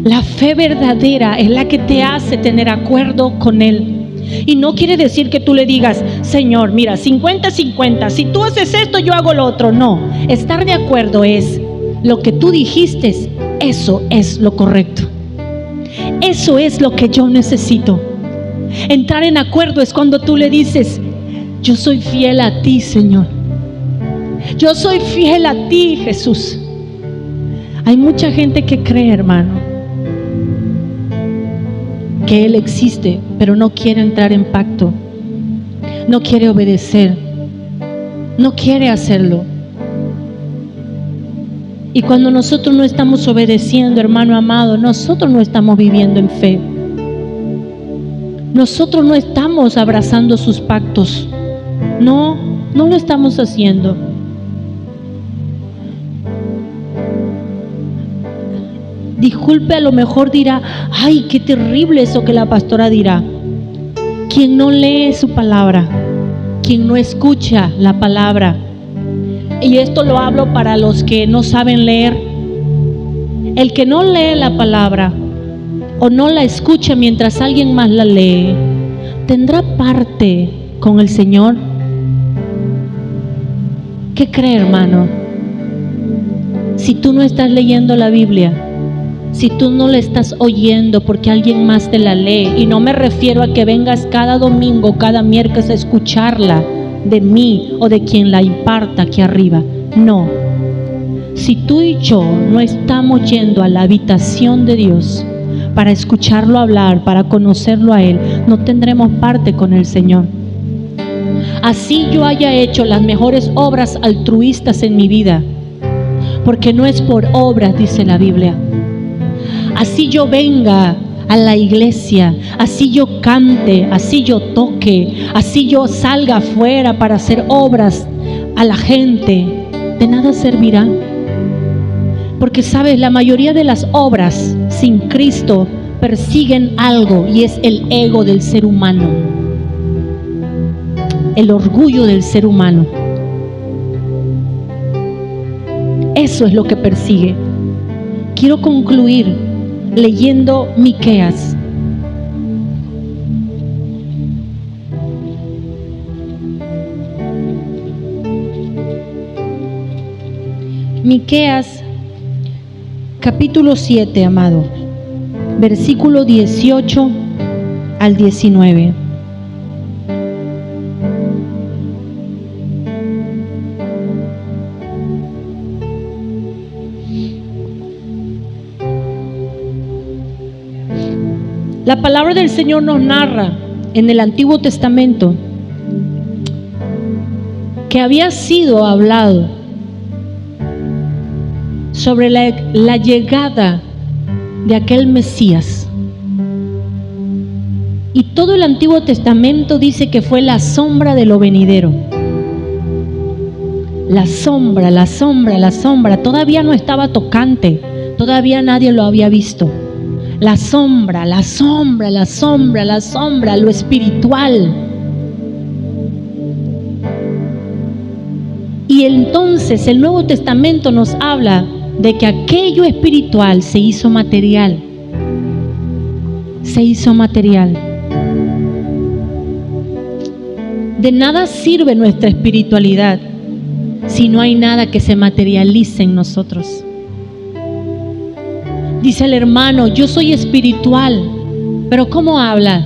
La fe verdadera es la que te hace tener acuerdo con Él. Y no quiere decir que tú le digas: Señor, mira, 50-50, si tú haces esto, yo hago lo otro. No, estar de acuerdo es: lo que tú dijiste, eso es lo correcto. Eso es lo que yo necesito. Entrar en acuerdo es cuando tú le dices: yo soy fiel a ti, Señor. Yo soy fiel a ti, Jesús. Hay mucha gente que cree, hermano, que Él existe, pero no quiere entrar en pacto, no quiere obedecer, no quiere hacerlo. Y cuando nosotros no estamos obedeciendo, hermano amado, nosotros no estamos viviendo en fe. Nosotros no estamos abrazando sus pactos. No lo estamos haciendo. Disculpe, a lo mejor dirá: ay, qué terrible eso que la pastora dirá. Quien no lee su palabra, quien no escucha la palabra, y esto lo hablo para los que no saben leer, el que no lee la palabra o no la escucha mientras alguien más la lee, ¿tendrá parte con el Señor? ¿Qué cree, hermano? Si tú no estás leyendo la Biblia, si tú no la estás oyendo porque alguien más te la lee, y no me refiero a que vengas cada domingo, cada miércoles a escucharla de mí o de quien la imparta aquí arriba, no. Si tú y yo no estamos yendo a la habitación de Dios para escucharlo hablar, para conocerlo a Él, no tendremos parte con el Señor. Así yo haya hecho las mejores obras altruistas en mi vida, porque no es por obras, dice la Biblia. Así yo venga a la iglesia, así yo cante, así yo toque, así yo salga afuera para hacer obras a la gente, de nada servirá. Porque sabes, la mayoría de las obras sin Cristo persiguen algo, y es el ego del ser humano, el orgullo del ser humano. Eso es lo que persigue. Quiero concluir leyendo Miqueas. Miqueas capítulo 7, amado, versículo 18 al 19. La palabra del Señor nos narra en el Antiguo Testamento que había sido hablado sobre la llegada de aquel Mesías. Y todo el Antiguo Testamento dice que fue la sombra de lo venidero. La sombra, la sombra, la sombra. Todavía no estaba tocante. Todavía nadie lo había visto. La sombra, la sombra, la sombra, la sombra, lo espiritual. Y entonces el Nuevo Testamento nos habla de que aquello espiritual se hizo material. Se hizo material. De nada sirve nuestra espiritualidad si no hay nada que se materialice en nosotros. Dice el hermano, yo soy espiritual, pero ¿cómo habla?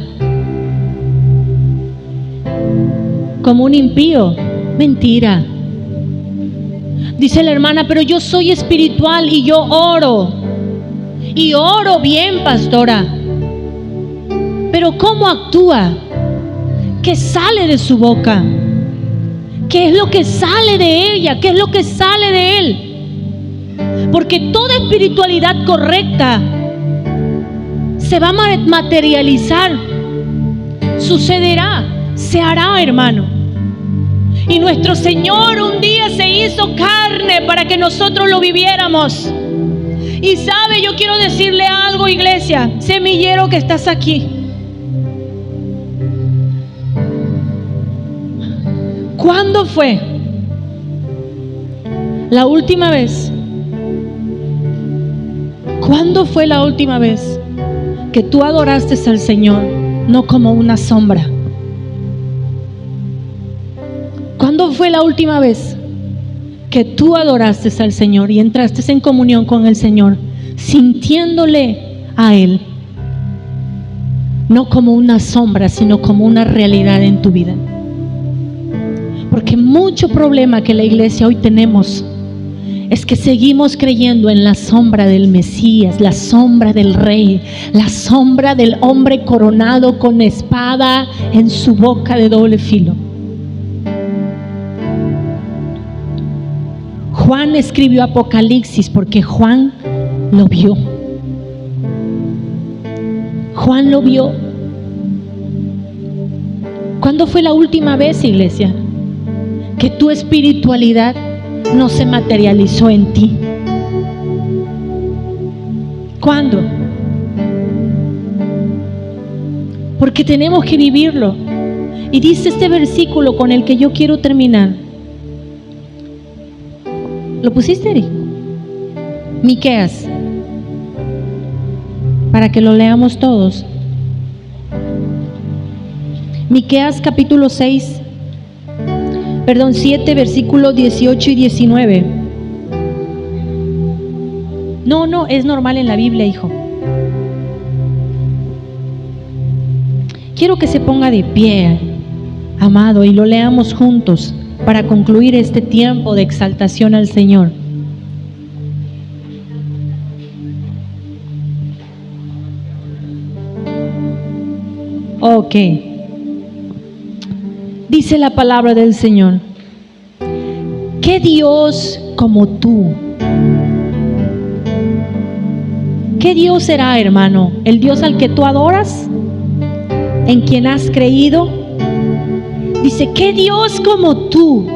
Como un impío. Mentira. Dice la hermana, pero yo soy espiritual y yo oro. Y oro bien, pastora. Pero ¿cómo actúa? ¿Qué sale de su boca? ¿Qué es lo que sale de ella? ¿Qué es lo que sale de él? Porque toda espiritualidad correcta se va a materializar, sucederá, se hará, hermano. Y nuestro Señor un día se hizo carne para que nosotros lo viviéramos. Y sabe, yo quiero decirle algo, iglesia, semillero que estás aquí. ¿Cuándo fue la última vez? ¿Cuándo fue la última vez que tú adoraste al Señor, no como una sombra? ¿Cuándo fue la última vez que tú adoraste al Señor y entraste en comunión con el Señor, sintiéndole a Él, no como una sombra, sino como una realidad en tu vida? Porque mucho problema que la iglesia hoy tenemos es que seguimos creyendo en la sombra del Mesías, la sombra del Rey, la sombra del hombre coronado con espada en su boca de doble filo. Juan escribió Apocalipsis porque Juan lo vio. Juan lo vio. ¿Cuándo fue la última vez, iglesia, que tu espiritualidad no se materializó en ti? ¿Cuándo? Porque tenemos que vivirlo. Y dice este versículo con el que yo quiero terminar. ¿Lo pusiste, Eri? Miqueas. Para que lo leamos todos. Miqueas capítulo 7, versículos 18 y 19. No, es normal en la Biblia, hijo. Quiero que se ponga de pie, amado, y lo leamos juntos para concluir este tiempo de exaltación al Señor. Ok. Dice la palabra del Señor: ¿qué Dios como tú? ¿Qué Dios será, hermano? ¿El Dios al que tú adoras? ¿En quien has creído? Dice, ¿qué Dios como tú,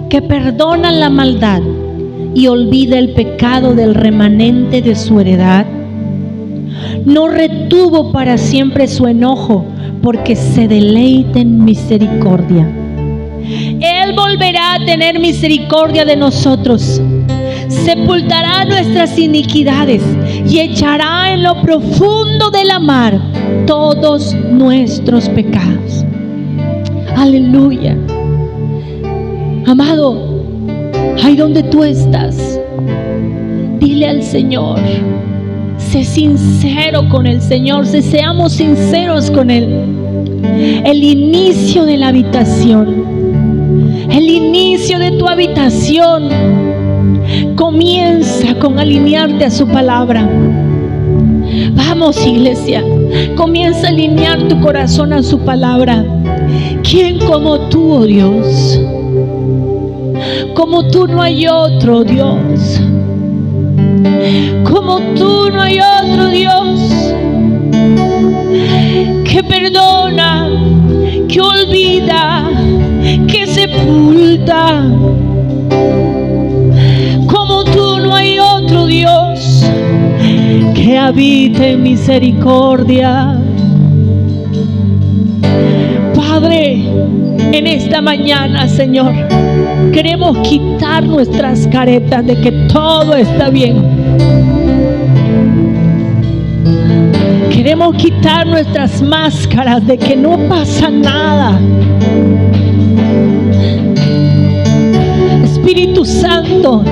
que perdona la maldad y olvida el pecado del remanente de su heredad? No retuvo para siempre su enojo, porque se deleita en misericordia. Él volverá a tener misericordia de nosotros, sepultará nuestras iniquidades y echará en lo profundo de la mar todos nuestros pecados. Aleluya. Amado, ahí donde tú estás, dile al Señor, sé sincero con el Señor, seamos sinceros con Él. El inicio de la habitación, el inicio de tu habitación comienza con alinearte a su palabra. Vamos, iglesia, comienza a alinear tu corazón a su palabra. ¿Quién como tú, oh Dios? Como tú no hay otro Dios. Como tú no hay otro Dios que perdona, que olvida, que sepulta. habite en misericordia. Padre, en esta mañana, Señor, queremos quitar nuestras caretas de que todo está bien. Queremos quitar nuestras máscaras de que no pasa nada. Espíritu Santo,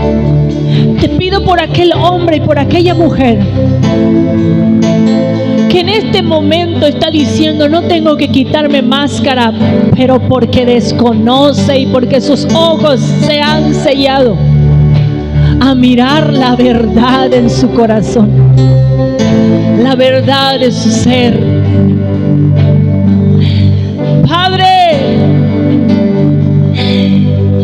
te pido por aquel hombre y por aquella mujer que en este momento está diciendo: no tengo que quitarme máscara, pero porque desconoce y porque sus ojos se han sellado a mirar la verdad en su corazón, la verdad de su ser. Padre,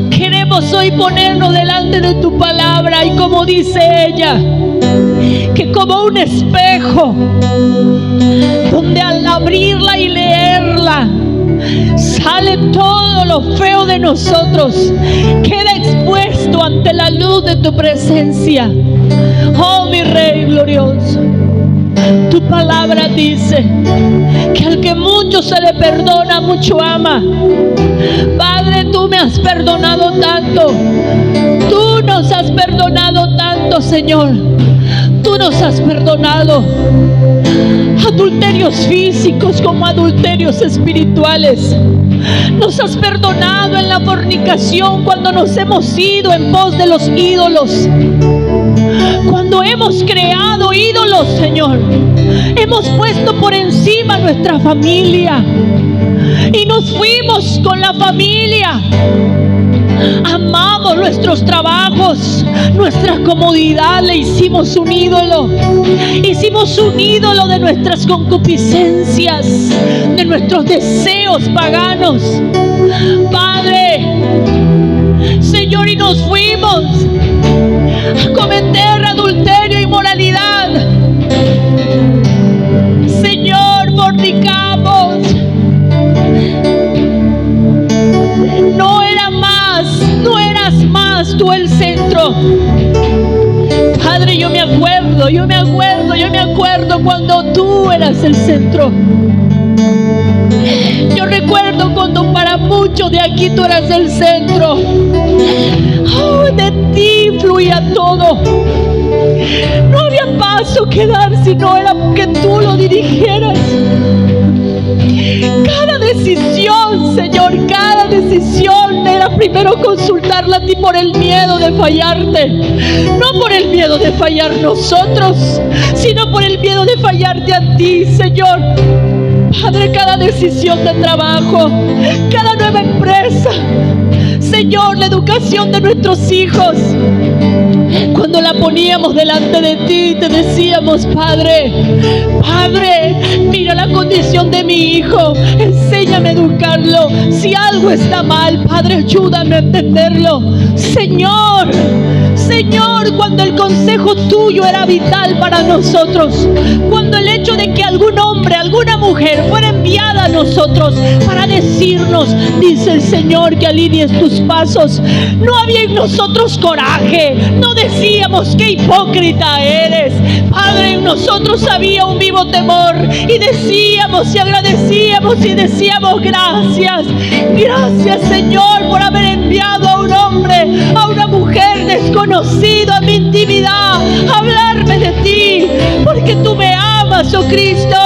queremos hoy ponernos delante de tu palabra y, como dice ella, que como un espejo donde al abrirla y leerla sale todo lo feo de nosotros, queda expuesto ante la luz de tu presencia. Oh, mi Rey glorioso, tu palabra dice que al que mucho se le perdona, mucho ama. Padre, tú me has perdonado tanto, tú nos has perdonado tanto, Señor. Tú nos has perdonado adulterios físicos como adulterios espirituales. Nos has perdonado en la fornicación cuando nos hemos ido en pos de los ídolos. Cuando hemos creado ídolos, Señor, hemos puesto por encima nuestra familia y nos fuimos con la familia. Amamos nuestros trabajos, nuestra comodidad, le hicimos un ídolo. Hicimos un ídolo de nuestras concupiscencias, de nuestros deseos paganos. Padre, Señor, y nos fuimos a cometer adulterio e inmoralidad. Señor, fornicamos. Más tú el centro. Padre, yo me acuerdo cuando tú eras el centro. Yo recuerdo cuando para muchos de aquí tú eras el centro. Oh, de ti fluía todo. No había paso que dar si no era que tú lo dirigieras. Cada decisión, Señor, cada decisión era primero consultarla a ti por el miedo de fallarte. No por el miedo de fallar nosotros, sino por el miedo de fallarte a ti, Señor. Padre, cada decisión de trabajo, cada nueva empresa, Señor, la educación de nuestros hijos, cuando la poníamos delante de ti, te decíamos: Padre, mira la condición de mi hijo, enséñame a educarlo. Si algo está mal, Padre, ayúdame a entenderlo. Señor, cuando el consejo tuyo era vital para nosotros, cuando el hecho de que algún hombre, alguna mujer fuera enviada a nosotros para decirnos: dice el Señor que alinees tus pasos, no había en nosotros coraje, no decíamos: qué hipócrita eres. Padre, en nosotros había un vivo temor y decíamos y agradecíamos y decíamos: gracias, Señor, por haber enviado a un hombre, a una mujer desconocido a mi intimidad, a hablarme de ti, porque tú me amas, oh Cristo.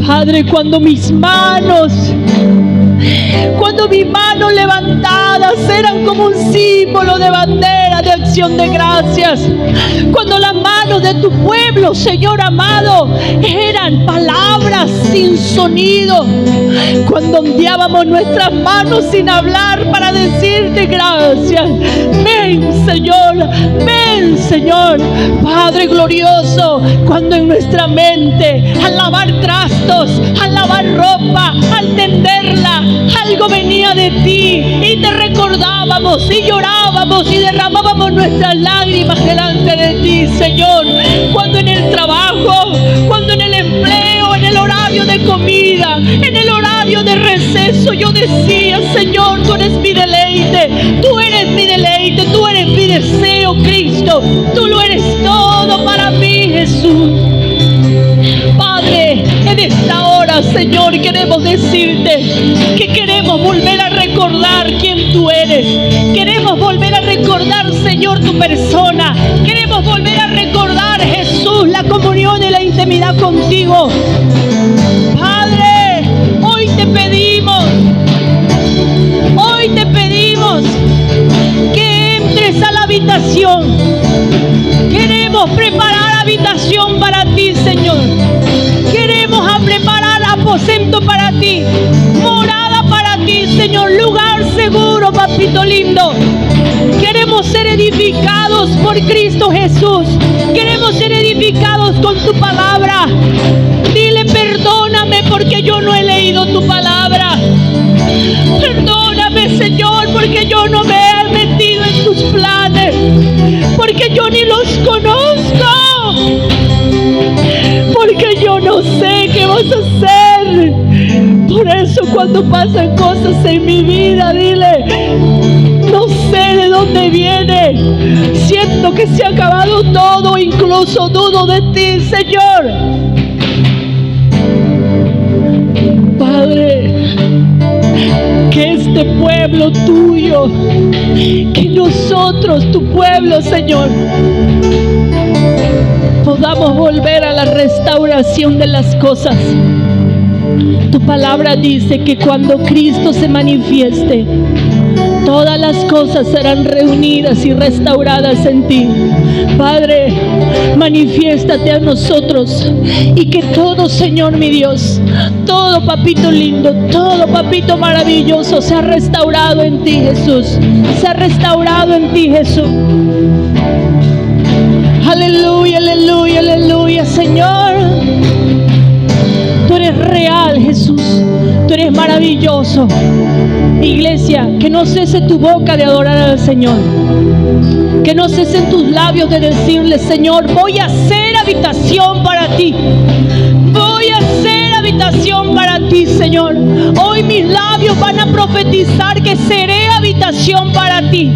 Padre, cuando mis manos levantadas eran como un símbolo de bandera de acción de gracias, cuando las manos de tu pueblo, Señor amado, eran palabras sin sonido, cuando ondeábamos nuestras manos sin hablar para decirte gracias. Ven, Señor, Padre glorioso, cuando en nuestra mente, al lavar trastos, al lavar ropa, al tenderla, algo venía de ti y te recordábamos y llorábamos y derramábamos nuestras lágrimas delante de ti, Señor. Cuando en el trabajo, cuando en el empleo, en el horario de comida, en el horario de receso, yo decía: Señor, tú eres mi deleite, tú eres mi deleite, tú eres mi deseo, Cristo, tú lo eres todo para mí, Señor, queremos decirte que queremos volver a recordar quién tú eres. Queremos volver a recordar, Señor, tu persona. Queremos volver a recordar, Jesús, la comunión y la intimidad contigo. Padre, hoy te pedimos que entres a la habitación. Queremos preparar habitación para ti, Señor. Queremos preparar aposento para ti, morada para ti, Señor, lugar seguro, papito lindo. Queremos ser edificados por Cristo Jesús. Queremos ser edificados con tu palabra. Dile: perdóname porque yo no he leído tu palabra. Perdóname, Señor, porque yo no me he metido en tus planes, porque yo ni los conozco, porque yo no sé qué vas a hacer. Por eso cuando pasan cosas en mi vida, dile: no sé de dónde viene, siento que se ha acabado todo, incluso dudo de ti, Señor. Padre, que este pueblo tuyo, que nosotros, tu pueblo, Señor, podamos volver a la restauración de las cosas. Tu palabra dice que cuando Cristo se manifieste, todas las cosas serán reunidas y restauradas en ti. Padre, manifiéstate a nosotros y que todo, Señor mi Dios, todo, papito lindo, todo, papito maravilloso, sea restaurado en ti, Jesús. Sea restaurado en ti, Jesús. Aleluya, aleluya, aleluya, Señor. Tú eres real, Jesús. Tú eres maravilloso. Iglesia, que no cese tu boca de adorar al Señor. Que no cesen tus labios de decirle: Señor, voy a hacer habitación para ti. Voy a hacer habitación para ti, Señor. Hoy mis labios van a profetizar que seré habitación para ti.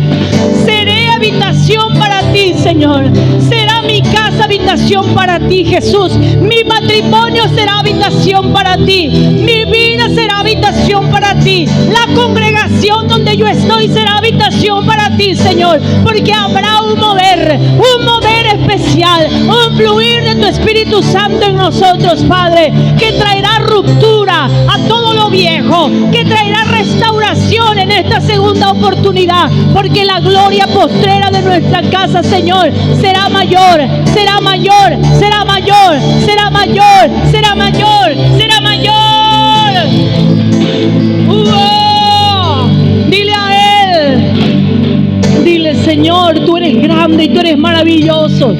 Seré habitación para ti, Señor. Será mi casa habitación para ti, Jesús. Mi matrimonio será habitación para ti. Mi vida será habitación para ti. La congregación donde yo estoy será habitación para ti, Señor. Porque habrá un mover especial, un fluir de tu Espíritu Santo en nosotros, Padre, que traerá ruptura a todo lo viejo, que traerá restauración en esta segunda oportunidad, porque la gloria postrera de nuestra casa, Señor, será mayor, será mayor, será mayor, será mayor, será mayor, será mayor. Dile a Él, dile: Señor, tú eres grande y tú eres maravilloso.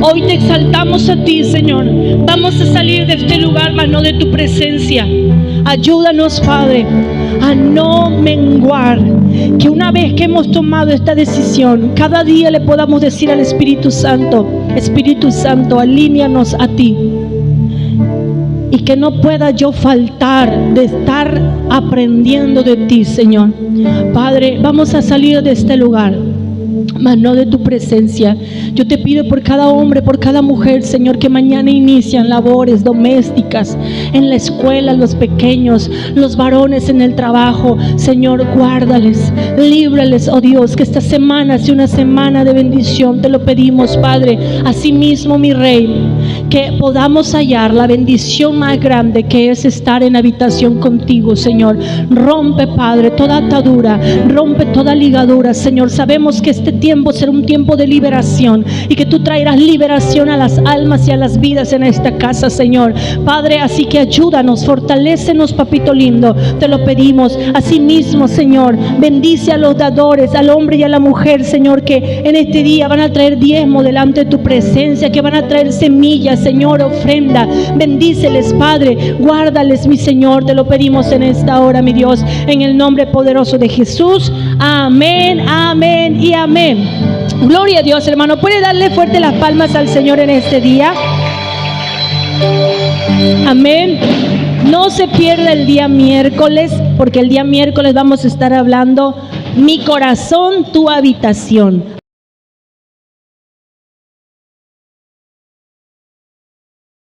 Hoy te exaltamos a ti, Señor. Vamos a salir de este lugar, mas no de tu presencia. Ayúdanos, Padre, a no menguar. Que una vez que hemos tomado esta decisión, cada día le podamos decir al Espíritu Santo: Espíritu Santo, alíneanos a ti. Y que no pueda yo faltar de estar aprendiendo de ti, Señor. Padre, vamos a salir de este lugar, mas no de tu presencia. Yo te pido por cada hombre, por cada mujer, Señor, que mañana inician labores domésticas, en la escuela, los pequeños, los varones en el trabajo. Señor, guárdales, líbrales, oh Dios, que esta semana sea una semana de bendición. Te lo pedimos, Padre. Asimismo, mi Rey, que podamos hallar la bendición más grande, que es estar en habitación contigo, Señor. Rompe, Padre, toda atadura, rompe toda ligadura, Señor. Sabemos que este tiempo será un tiempo de liberación y que tú traerás liberación a las almas y a las vidas en esta casa, Señor. Padre, así que ayúdanos, fortalécenos, papito lindo, te lo pedimos. Asimismo, Señor, bendice a los dadores, al hombre y a la mujer, Señor, que en este día van a traer diezmo delante de tu presencia, que van a traer semillas, Señor, ofrenda. Bendíceles, Padre, guárdales, mi Señor, te lo pedimos en esta hora, mi Dios, en el nombre poderoso de Jesús. Amén, amén y amén. Gloria a Dios, hermano. ¿Puede darle fuerte las palmas al Señor en este día? Amén. No se pierda el día miércoles, porque el día miércoles vamos a estar hablando: mi corazón, tu habitación.